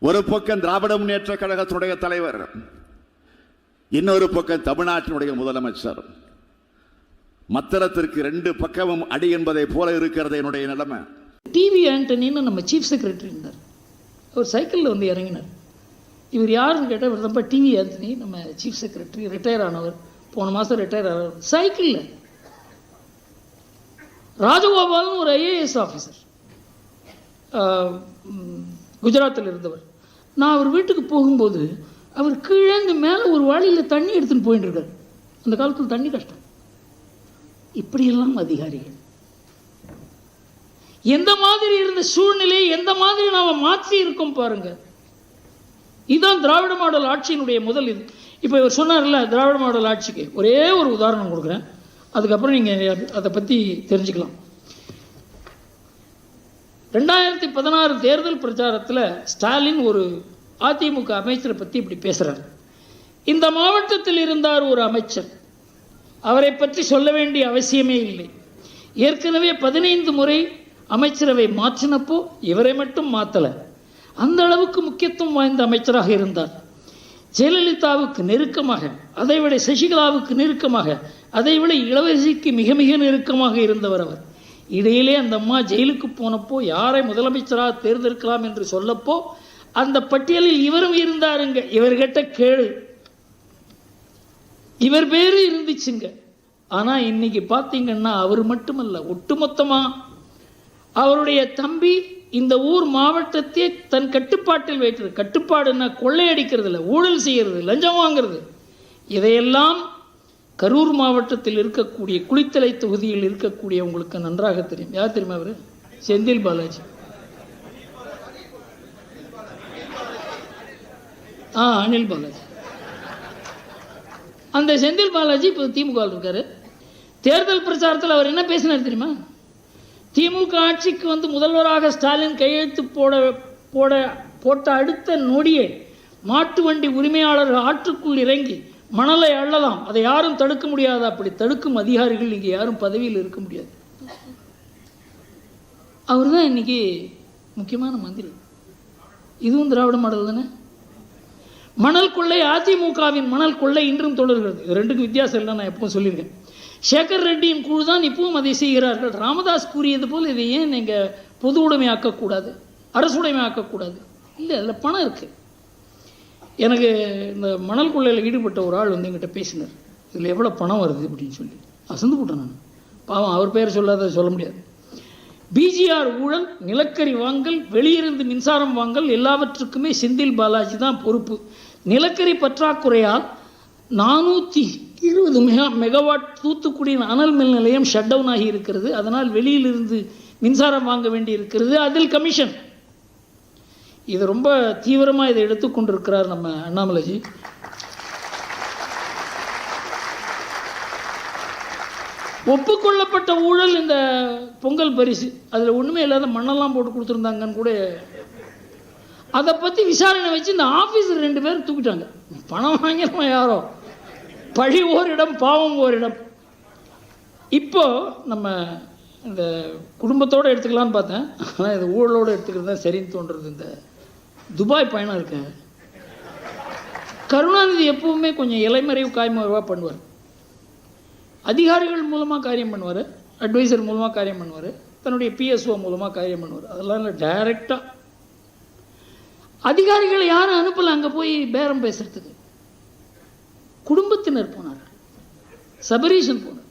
ஒரு பக்கம் திராவிட முன்னேற்ற கழகத்தினுடைய தலைவர், இன்னொரு பக்கம் தமிழ்நாட்டினுடைய முதலமைச்சர். மத்தளத்திற்கு ரெண்டு பக்கமும் அடி என்பதை போல இருக்கிறது என்னுடைய நிலைமை. டிவி ஆண்டனின்னு நம்ம சீஃப் செக்ரட்டரி இருந்தார். அவர் சைக்கிளில் வந்து இறங்கினார். இவர் யாருன்னு கேட்டால் இவர் தான் டிவி ஆண்டனி, நம்ம சீஃப் செக்ரட்டரி, ரிட்டையர் ஆனவர், போன மாதம் ரிட்டையர் ஆனவர். சைக்கிளில் ராஜகோபால்னு ஒரு ஐஏஎஸ் ஆஃபீஸர், குஜராத்தில் இருந்தவர். நான் அவர் வீட்டுக்கு போகும்போது அவர் கீழே இந்த மேலே ஒரு வாளியில் தண்ணி எடுத்துன்னு போயிட்டு இருக்கார். அந்த காலத்தில் தண்ணி கஷ்டம். இப்படியெல்லாம் அதிகாரிகள் எந்த மாதிரி இருந்த சூழ்நிலையை எந்த மாதிரி நாம் மாற்றி இருக்கோம் பாருங்க. இதுதான் திராவிட மாடல் ஆட்சியினுடைய முதல். இது இப்போ இவர் சொன்னார்ல, திராவிட மாடல் ஆட்சிக்கு ஒரே ஒரு உதாரணம் கொடுக்குறேன், அதுக்கப்புறம் நீங்கள் அதை பற்றி தெரிஞ்சுக்கலாம். 2016 தேர்தல் பிரச்சாரத்தில் ஸ்டாலின் ஒரு அதிமுக அமைச்சரை பற்றி இப்படி பேசுகிறார். இந்த மாவட்டத்தில் இருந்தார் ஒரு அமைச்சர், அவரை பற்றி சொல்ல வேண்டிய அவசியமே இல்லை. ஏற்கனவே 15 முறை அமைச்சரவை மாற்றினப்போ இவரை மட்டும் மாற்றலை. அந்த அளவுக்கு முக்கியத்துவம் வாய்ந்த அமைச்சராக இருந்தார். ஜெயலலிதாவுக்கு நெருக்கமாக, அதைவிட சசிகலாவுக்கு நெருக்கமாக, அதைவிட இளவரசிக்கு மிக மிக நெருக்கமாக இருந்தவர் அவர். இடையிலே அந்த அம்மா ஜெயிலுக்கு போனப்போ யாரை முதலமைச்சராக தேர்ந்தெடுக்கலாம் என்று சொல்லப்போ அந்த பட்டியலில் இவரும் இருந்தாருங்க. இவர்கிட்ட கேளு, இவர் பேரு இருந்துச்சுங்க. ஆனால் இன்னைக்கு பார்த்தீங்கன்னா அவர் மட்டுமல்ல, ஒட்டுமொத்தமாக அவருடைய தம்பி இந்த ஊர் மாவட்டத்தை தன் கட்டுப்பாட்டில் வைக்கிறது. கட்டுப்பாடுன்னா கொள்ளையடிக்கிறது இல்லை, ஊழல் செய்கிறது, லஞ்சம் வாங்கிறது. இதையெல்லாம் கரூர் மாவட்டத்தில் இருக்கக்கூடிய குளித்தலை தொகுதியில் இருக்கக்கூடிய உங்களுக்கு நன்றாக தெரியும். யார் தெரியுமா அவர்? செந்தில் பாலாஜி. அனில் பாலாஜி. அந்த செந்தில் பாலாஜி இப்போ திமுக இருக்காரு. தேர்தல் பிரச்சாரத்தில் அவர் என்ன பேசினார் தெரியுமா? திமுக ஆட்சிக்கு வந்து முதல்வராக ஸ்டாலின் கையெழுத்து போட்ட அடுத்த நொடியே மாட்டு வண்டி உரிமையாளர்கள் ஆற்றுக்குள் இறங்கி மணலை அள்ளலாம், அதை யாரும் தடுக்க முடியாது. அப்படி தடுக்கும் அதிகாரிகள் இங்கே யாரும் பதவியில் இருக்க முடியாது. அவர் தான் இன்னைக்கு முக்கியமான மந்திரி. இதுவும் திராவிட மாடல் தானே. மணல் கொள்ளை, அதிமுகவின் மணல் கொள்ளை இன்றும் தொடர்கிறது. இது ரெண்டுக்கும் வித்தியாசம் இல்லை, நான் எப்பவும் சொல்லியிருக்கேன். சேகர் ரெட்டியின் குழு தான் இப்பவும் அதை செய்கிறார்கள். ராமதாஸ் கூறியது போல் இதை ஏன் நீங்கள் பொது உடைமையாக்கக்கூடாது, அரசுடைமை ஆக்கக்கூடாது? இல்லை, அதில் பணம் இருக்குது. எனக்கு இந்த மணல் கொள்ளையில் ஈடுபட்ட ஒரு ஆள் வந்து எங்கிட்ட பேசினார், இதில் எவ்வளோ பணம் வருது அப்படின்னு சொல்லி. அசந்து போட்டேன் நான். பாவம், அவர் பேர் சொல்லாத சொல்ல முடியாது. பிஜிஆர் ஊழல், நிலக்கரி வாங்கல், வெளியிருந்து மின்சாரம் வாங்கல் எல்லாவற்றுக்குமே செந்தில் பாலாஜி தான் பொறுப்பு. நிலக்கரி பற்றாக்குறையால் 420 மெகாவாட் தூத்துக்குடியின் அனல் மின் நிலையம் ஷட் டவுன் ஆகி இருக்கிறது. அதனால் வெளியிலிருந்து மின்சாரம் வாங்க வேண்டி இருக்கிறது, அதில் கமிஷன். இது ரொம்ப தீவிரமாக இதை எடுத்துக்கொண்டிருக்கிறார் நம்ம அண்ணாமலைஜி. ஒப்புக்கொள்ளப்பட்ட ஊழல் இந்த பொங்கல் பரிசு, அதில் ஒன்றுமே இல்லாத மண்ணெல்லாம் போட்டு கொடுத்துருந்தாங்கன்னு கூட. அதை பற்றி விசாரணை வச்சு இந்த ஆஃபீஸர் 2 பேர் தூக்கிட்டாங்க. பணம் வாங்கினோம் யாரோ, பழி ஓரிடம், பாவம் ஓரிடம். இப்போ நம்ம இந்த குடும்பத்தோடு எடுத்துக்கலான்னு பார்த்தேன், ஆனால் இது ஊழலோடு எடுத்துக்கிறது தான் சரின்னு தோன்றுறது. இந்த துபாய் பயணம் இருக்க, கருணாநிதி எப்பவுமே கொஞ்சம் இலைமறைவு காய்மறைவாக பண்ணுவார். அதிகாரிகள் மூலமாக காரியம் பண்ணுவார், அட்வைசர் மூலமாக காரியம் பண்ணுவார், தன்னுடைய பிஎஸ்ஓ மூலமாக காரியம் பண்ணுவார். அதெல்லாம் இல்லை, டைரெக்டாக அதிகாரிகளை யாரும் அனுப்பல அங்கே போய் பேரம் பேசுறதுக்கு. குடும்பத்தினர் போனார், சபரீஷன் போனார்,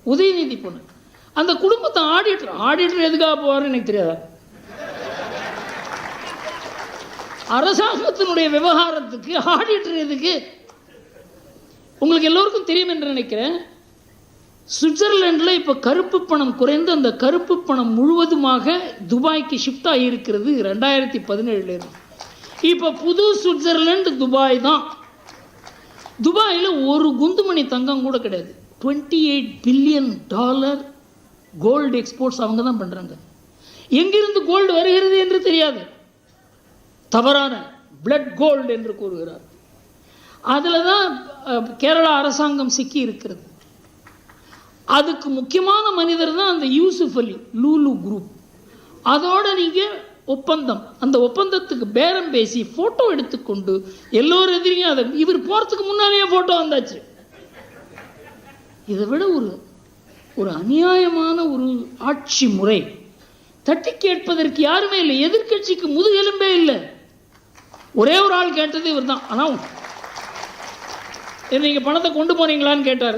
உதயநிதி போனார். அந்த குடும்பத்தை ஆடிட்டர் எதுக்காக போவார்னு எனக்கு தெரியாதா? அரசாங்கத்தினுடைய விவகாரத்துக்கு ஆடிட்டர் எதுக்கு? உங்களுக்கு எல்லோருக்கும் தெரியும் என்று நினைக்கிறேன். சுவிட்சர்லாண்டில் இப்போ கருப்பு பணம் குறைந்து அந்த கருப்பு பணம் முழுவதுமாக துபாய்க்கு ஷிஃப்ட் ஆகியிருக்கிறது 2017. இப்போ புது சுவிட்சர்லாந்து துபாய் தான். துபாயில் ஒரு குந்துமணி தங்கம் கூட கிடையாது. $28 பில்லியன் கோல்டு எக்ஸ்போர்ட்ஸ் அவங்க தான் பண்ணுறாங்க. எங்கிருந்து கோல்டு வருகிறது என்று தெரியாது, தவறான பிளட் கோல்டு என்று கூறுகிறார். அதில் தான் கேரளா அரசாங்கம் சிக்கி இருக்கிறது. அதுக்கு முக்கியமான மனிதர் தான் அந்த யூசுப் அலி, லூலு குரூப். அதோடு நீங்கள் ஒப்பந்தம். அந்த ஒப்பந்தத்துக்கு பேரம் பேசி போட்டோ எடுத்துக்கொண்டு எல்லோரும் எதிரியும் அதை இவர் போறதுக்கு முன்னாலேயே போட்டோ வந்தாச்சு. இதை விட ஒரு அநியாயமான ஒரு ஆட்சி முறை. தட்டி கேட்பதற்கு யாருமே இல்லை. எதிர்கட்சிக்கு முதுகெலும்பே இல்லை. ஒரே ஒரு ஆள் கேட்டது இவர் தான். ஆனால் நீங்கள் பணத்தை கொண்டு போனீங்களான்னு கேட்டார்,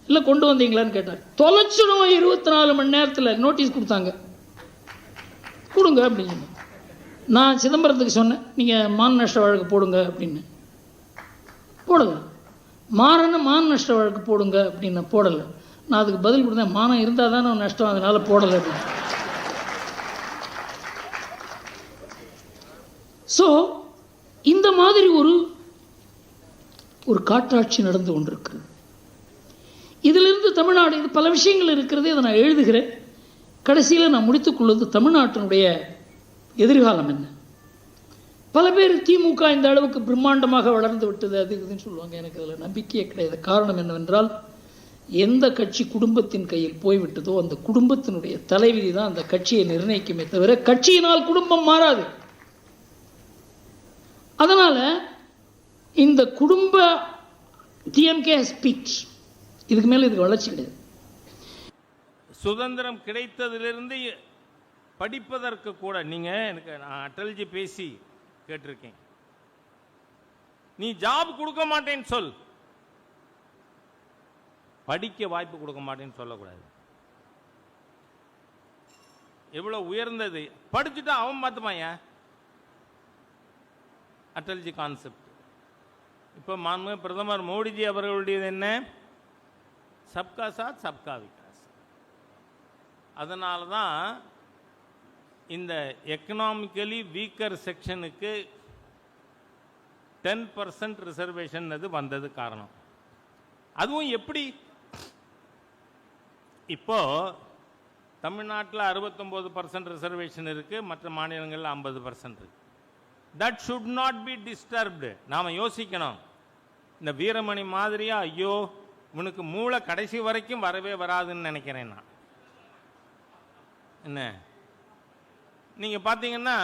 இல்லை கொண்டு வந்தீங்களான்னு கேட்டார். தொலைச்சிடும் 24 மணி நேரத்தில் நோட்டீஸ் கொடுத்தாங்க, கொடுங்க அப்படின்னு. நான் சிதம்பரத்துக்கு சொன்னேன், நீங்கள் மான நஷ்ட வழக்கு போடுங்க அப்படின்னு. போடலை. மான நஷ்ட வழக்கு போடுங்க அப்படின்னு போடலை. நான் அதுக்கு பதில் கொடுத்தேன், மானம் இருந்தால் தானே நஷ்டம், அதனால் போடலை அப்படின்னு. ஸோ இந்த மாதிரி ஒரு காட்டாட்சி நடந்து கொண்டிருக்கிறது. இதிலிருந்து தமிழ்நாடு, இது பல விஷயங்கள் இருக்கிறது, அதை நான் எழுதுகிறேன். கடைசியில் நான் முடித்துக்கொள்வது தமிழ்நாட்டினுடைய எதிர்காலம் என்ன. பல பேர் திமுக இந்த அளவுக்கு பிரம்மாண்டமாக வளர்ந்து விட்டது அது இதுன்னு சொல்லுவாங்க. எனக்கு அதில் நம்பிக்கையே கிடையாது. காரணம் என்னவென்றால், எந்த கட்சி குடும்பத்தின் கையில் போய்விட்டதோ அந்த குடும்பத்தினுடைய தலைவிதி தான் அந்த கட்சியை நிர்ணயிக்குமே தவிர கட்சியினால் குடும்பம் மாறாது. அதனால் இந்த குடும்ப டிஎம்கே ஸ்பீச், இதுக்கு மேலே இதுக்கு வளர்ச்சி கிடையாது. சுதந்திரம் கிடைத்ததிலிருந்து படிப்பதற்கு கூட எனக்கு நான் அட்டல்ஜி பேசி கேட்டிருக்கேன், நீ ஜாப் கொடுக்க மாட்டேன்னு சொல், படிக்க வாய்ப்பு கொடுக்க மாட்டேன்னு சொல்லக்கூடாது. எவ்வளவு உயர்ந்தது. படிச்சுட்டா அவன் பார்த்துப்பான். அட்டல்ஜி கான்செப்ட். இப்போ மாண்புமிகு பிரதமர் மோடிஜி அவர்களுடையது என்ன? சப்கா சாத் சப்கா விகாஸ். அதனால தான் இந்த எக்கனாமிக்கலி வீக்கர் செக்ஷனுக்கு 10% ரிசர்வேஷன் வந்தது காரணம். அதுவும் எப்படி? இப்போ தமிழ்நாட்டில் 69% ரிசர்வேஷன் இருக்கு, மற்ற மாநிலங்களில் 50% இருக்கு. That should not be disturbed. நாம் யோசிக்கணும். இந்த வீரமணி மாதிரியா, ஐயோ உனக்கு மூளை கடைசி வரைக்கும் வரவே வராதுன்னு நினைக்கிறேன் நான். என்ன நீங்கள் பார்த்தீங்கன்னா,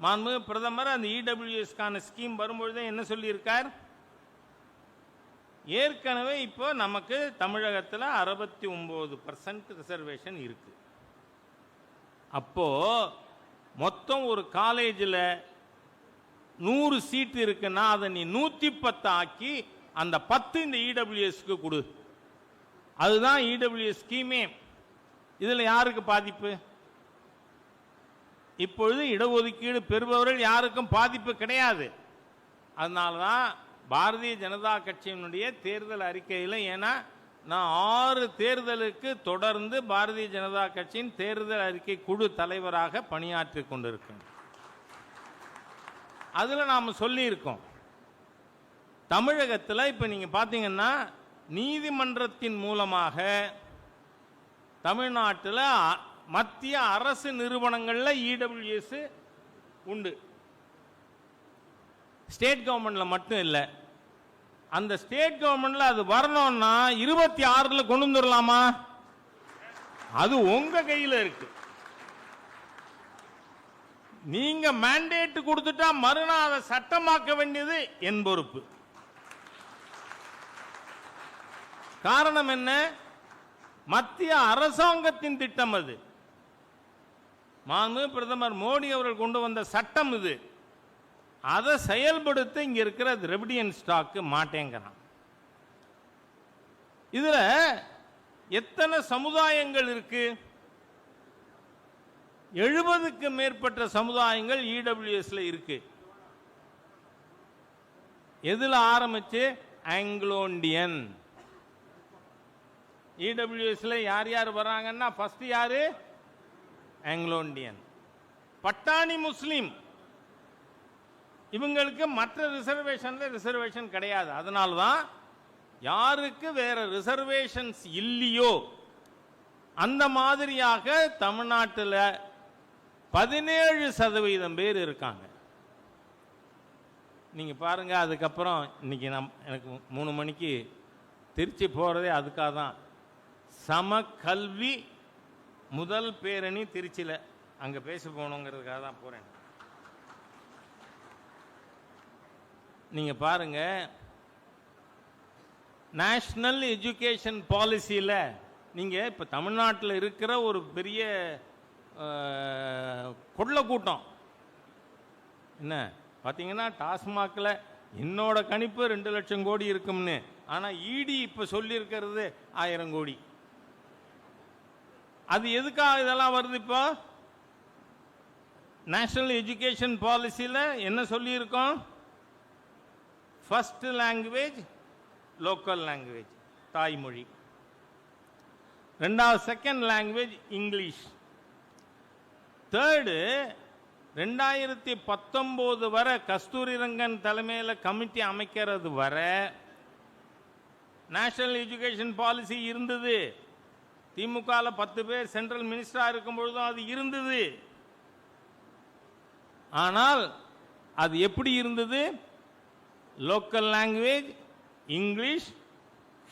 மாண்புமிகு பிரதமர் அந்த இடபிள்யூஎஸ்கான ஸ்கீம் வரும்பொழுதே என்ன சொல்லியிருக்கார்? ஏற்கனவே இப்போ நமக்கு தமிழகத்தில் 69% ரிசர்வேஷன் இருக்கு. அப்போ மொத்தம் ஒரு காலேஜில் 100 சீட் இருக்குன்னா அதை நீ 110 ஆக்கி அந்த 10 இந்த இடபிள்யூஎஸ்க்கு கொடு. அதுதான் இடபிள்யூஎஸ் ஸ்கீமே. இதில் யாருக்கு பாதிப்பு? இப்பொழுது இடஒதுக்கீடு பெறுபவர்கள் யாருக்கும் பாதிப்பு கிடையாது. அதனால தான் பாரதிய ஜனதா கட்சியினுடைய தேர்தல் அறிக்கையில், ஏன்னா நான் 6 தேர்தலுக்கு தொடர்ந்து பாரதிய ஜனதா கட்சியின் தேர்தல் அறிக்கை குழு தலைவராக பணியாற்றி கொண்டிருக்கேன். அதில் நாம் சொல்லியிருக்கோம், தமிழகத்தில் இப்போ நீங்கள் பார்த்தீங்கன்னா நீதிமன்றத்தின் மூலமாக தமிழ்நாட்டில் மத்திய அரசு நிறுவனங்களில் இடபிள்யூஎஸ் உண்டு. ஸ்டேட் கவர்மெண்ட்ல மட்டும் இல்லை. அந்த ஸ்டேட் கவர்மெண்ட்ல அது வரணும்னா 26 கொண்டு வந்துடலாமா? அது உங்க கையில் இருக்கு. நீங்க மேண்டேட் கொடுத்துட்டா மறுநாள் அதை சட்டமாக்க வேண்டியது என் பொறுப்பு. காரணம் என்ன? மத்திய அரசாங்கத்தின் திட்டம் அது. மாண்புமிகு பிரதமர் மோடி அவர்கள் கொண்டு வந்த சட்டம் இது. அதை செயல்படுத்த இங்க இருக்கிற திரவிடியன் ஸ்டாக் மாட்டேங்கிறான். இதுல எத்தனை சமுதாயங்கள் இருக்கு? 70க்கு மேற்பட்ட சமுதாயங்கள் இடபிள்யூஎஸ்ல இருக்கு. எதுல ஆரம்பிச்சு? Anglo Indian. இடபிள்யூஎஸ்ல யார் யார் வராங்கன்னா ஃபர்ஸ்ட் யாரு? Anglo Indian. பட்டாணி முஸ்லிம். இவங்களுக்கு மற்ற ரிசர்வேஷன் கிடையாது. அதனால்தான் யாருக்கு வேற ரிசர்வேஷன்ஸ் இல்லையோ அந்த மாதிரியாக தமிழ்நாட்டில் 17% பேர் இருக்காங்க. நீங்க பாருங்க. அதுக்கப்புறம் இன்னைக்கு எனக்கு 3 மணிக்கு திருச்சி போறதே அதுக்காக தான். சம கல்வி முதல் பேரணி திருச்சியில் அங்க பேச போகணுங்கிறதுக்காக தான் போறேன். நீங்க பாருங்க, நேஷனல் எஜுகேஷன் பாலிசியில் நீங்க இப்ப தமிழ்நாட்டில் இருக்கிற ஒரு பெரிய கொள்ளை கூட்டம் என்ன பார்த்தீங்கன்னா, டாஸ்மாகில் என்னோட கணிப்பு 2 லட்சம் கோடி இருக்கும்னு, ஆனால் இடி இப்போ சொல்லியிருக்கிறது 1000 கோடி. அது எதுக்காக இதெல்லாம் வருது? இப்போ நேஷனல் எஜுகேஷன் பாலிசியில் என்ன சொல்லியிருக்கோம்? ஃபர்ஸ்ட் லாங்குவேஜ் லோக்கல் லாங்குவேஜ், தாய்மொழி. ரெண்டாவது செகண்ட் லாங்குவேஜ் இங்கிலீஷ். தேர்டு 2019 வரை கஸ்தூரிரங்கன் தலைமையில் கமிட்டி அமைக்கிறது வரை நேஷனல் எஜுகேஷன் பாலிசி இருந்தது. திமுகவில் 10 பேர் சென்ட்ரல் மினிஸ்டரா இருக்கும் பொழுதும் அது இருந்தது. ஆனால் அது எப்படி இருந்தது? Local language English,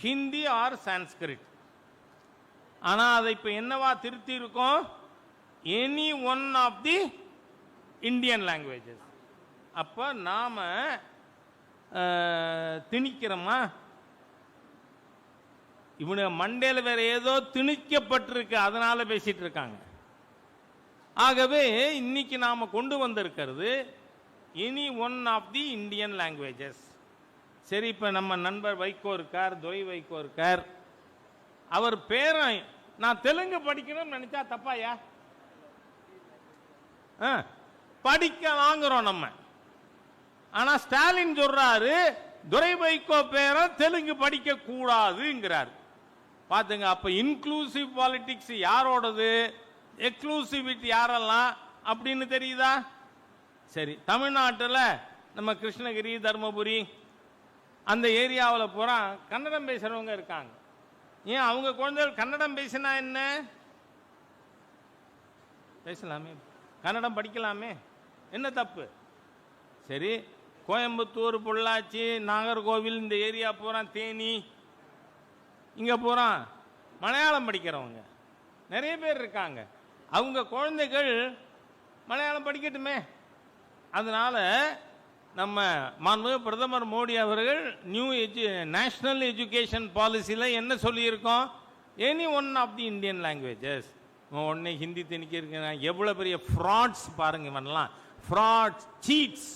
Hindi or Sanskrit. ஆனால் அதை இப்போ என்னவா திருத்தி இருக்கோம்? Any one of the Indian languages. அப்போ நாம திணிக்கிறோமா? இவனுக்கு மண்டையில் வேற ஏதோ திணிக்கப்பட்டிருக்கு, அதனால பேசிட்டு இருக்காங்க. ஆகவே இன்னைக்கு நாம கொண்டு வந்திருக்கிறது any one of the Indian languages. சரி, இப்ப நம்ம நண்பர் வைகோ இருக்கார், துரை வைகோ இருக்கார். அவர் பேரை நான் தெலுங்கு படிக்கணும்னு நினைச்சா தப்பாயா? படிக்க வாங்குறோம் நம்ம. ஆனா ஸ்டாலின் சொல்றாரு துரை வைகோ பேரை தெலுங்கு படிக்க கூடாதுங்கிறார். பாத்துங்க, அப்ப இன்க்ளூசிவ் பாலிடிக்ஸ் யாரோடது, எக்ஸ்க்ளூசிவிட்டி யாரெல்லாம் அப்படின்னு தெரியுதா? சரி, தமிழ்நாட்டில் நம்ம கிருஷ்ணகிரி, தர்மபுரி அந்த ஏரியாவில் பூரா கன்னடம் பேசுறவங்க இருக்காங்க. ஏன் அவங்க குழந்தைகள் கன்னடம் பேசினா என்ன? பேசலாமே, கன்னடம் படிக்கலாமே, என்ன தப்பு? சரி, கோயம்புத்தூர், பொள்ளாச்சி, நாகர்கோவில் இந்த ஏரியா பூரா, தேனி, இங்க பூரா மலையாளம் படிக்கிறவங்க நிறைய பேர் இருக்காங்க. அவங்க குழந்தைகள் மலையாளம் படிக்கட்டுமே. அதனால நம்ம மாண்புமிகு பிரதமர் மோடி அவர்கள் நேஷனல் எஜுகேஷன் பாலிசியில் என்ன சொல்லியிருக்கோம்? Any one of the Indian languages. உடனே ஹிந்தி திணிக்க இருக்கு. எவ்வளோ பெரிய ஃப்ராட்ஸ் பாருங்க, இவன்லாம் ஃப்ராட்ஸ், சீட்ஸ்.